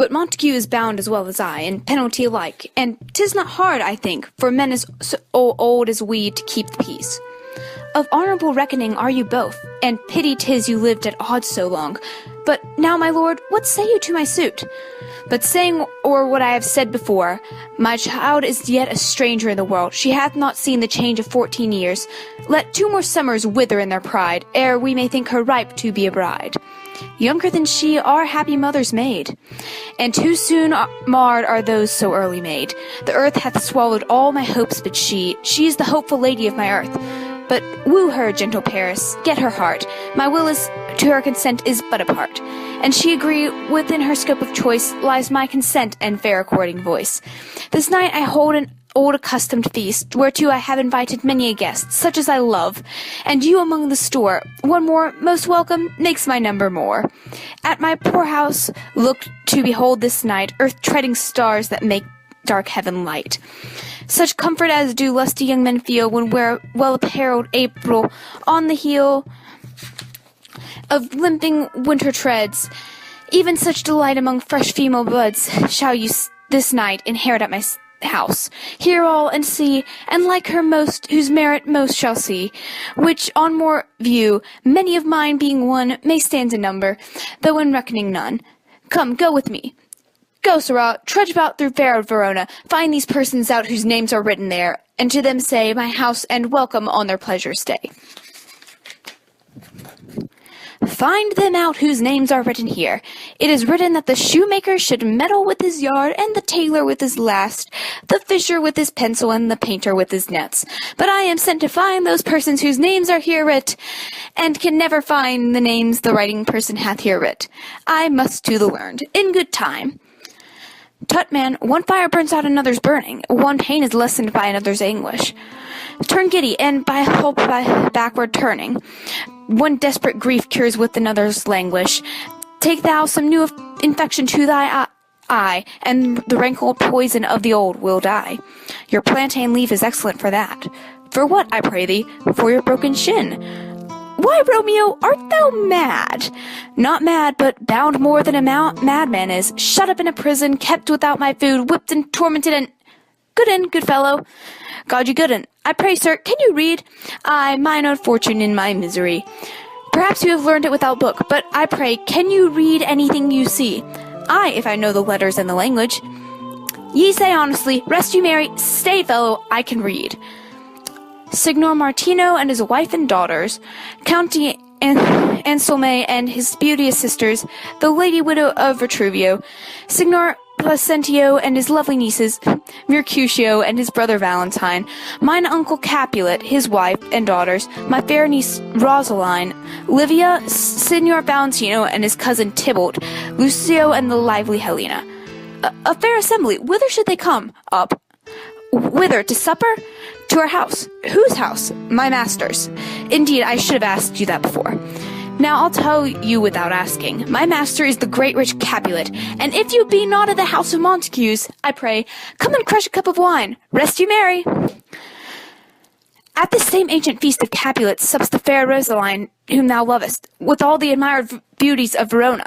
But Montague is bound as well as I, in penalty alike, and 'tis not hard, I think, for men as so old as we to keep the peace. Of honourable reckoning are you both, and pity 'tis you lived at odds so long. But now, my lord, what say you to my suit? But saying or what I have said before, my child is yet a stranger in the world. She hath not seen the change of 14 years. Let 2 more summers wither in their pride, ere we may think her ripe to be a bride. Younger than she, our happy mother's maid, and too soon marred are those so early made. The earth hath swallowed all my hopes, but she is the hopeful lady of my earth. But woo her, gentle Paris, get her heart. My will is to her consent is but a part, and she agree within her scope of choice lies my consent and fair according voice. This night I hold an old accustomed feast, whereto I have invited many a guest, such as I love, and you among the store. One more, most welcome, makes my number more. At my poor house look to behold this night earth-treading stars that make dark heaven light. Such comfort as do lusty young men feel when we're well-apparelled April on the heel of limping winter treads. Even such delight among fresh female buds shall you this night inherit at my house. Hear all and see, and like her most, whose merit most shall see, which on more view, many of mine being one, may stand in number, though in reckoning none. Come, go with me. Go, sirrah, trudge about through fair Verona, find these persons out whose names are written there, and to them say, my house and welcome on their pleasure stay. Find them out whose names are written here. It is written that the shoemaker should meddle with his yard, and the tailor with his last, the fisher with his pencil, and the painter with his nets. But I am sent to find those persons whose names are here writ, and can never find the names the writing person hath here writ. I must to the learned, in good time. Tut, man, one fire burns out another's burning, one pain is lessened by another's anguish. Turn giddy, and by help by backward turning, one desperate grief cures with another's languish. Take thou some new infection to thy eye, and the rankle poison of the old will die. Your plantain leaf is excellent for that. For what, I pray thee? For your broken shin. Why, Romeo, art thou mad? Not mad, but bound more than a madman is, shut up in a prison, kept without my food, whipped and tormented, and— good fellow. God you good un. I pray, sir, can you read? I, mine own fortune in my misery. Perhaps you have learned it without book, but I pray, can you read anything you see? Aye, if I know the letters and the language. Ye say honestly, rest you merry, stay, fellow, I can read. Signor Martino and his wife and daughters, County Anselme and his beauteous sisters, the lady widow of Vitruvio, Signor Placentio and his lovely nieces, Mercutio and his brother Valentine, mine uncle Capulet, his wife and daughters, my fair niece Rosaline, Livia, Signor Valentino and his cousin Tybalt, Lucio and the lively Helena. A fair assembly. Whither should they come? Up. Whither? To supper? To our house. Whose house? My master's. Indeed, I should have asked you that before. Now I'll tell you without asking. My master is the great rich Capulet, and if you be not of the house of Montagues, I pray, come and crush a cup of wine. Rest you merry. At this same ancient feast of Capulet sups the fair Rosaline, whom thou lovest, with all the admired beauties of Verona.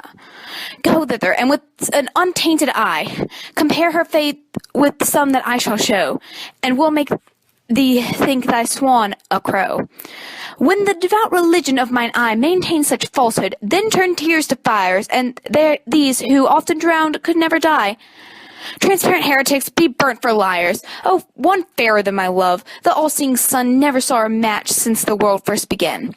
Go thither, and with an untainted eye, compare her faith with some that I shall show, and will make thee think thy swan a crow. When the devout religion of mine eye maintains such falsehood, then turn tears to fires, and these who often drowned could never die. Transparent heretics, be burnt for liars. Oh, one fairer than my love, the all-seeing sun never saw a match since the world first began.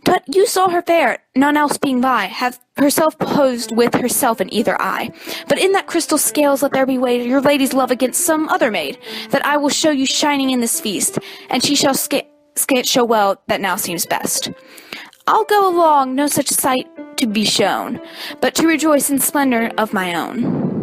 But you saw her fair, none else being by, have herself posed with herself in either eye. But in that crystal scales let there be weighed your lady's love against some other maid, that I will show you shining in this feast, and she shall show well that now seems best. I'll go along, no such sight to be shown, but to rejoice in splendor of my own.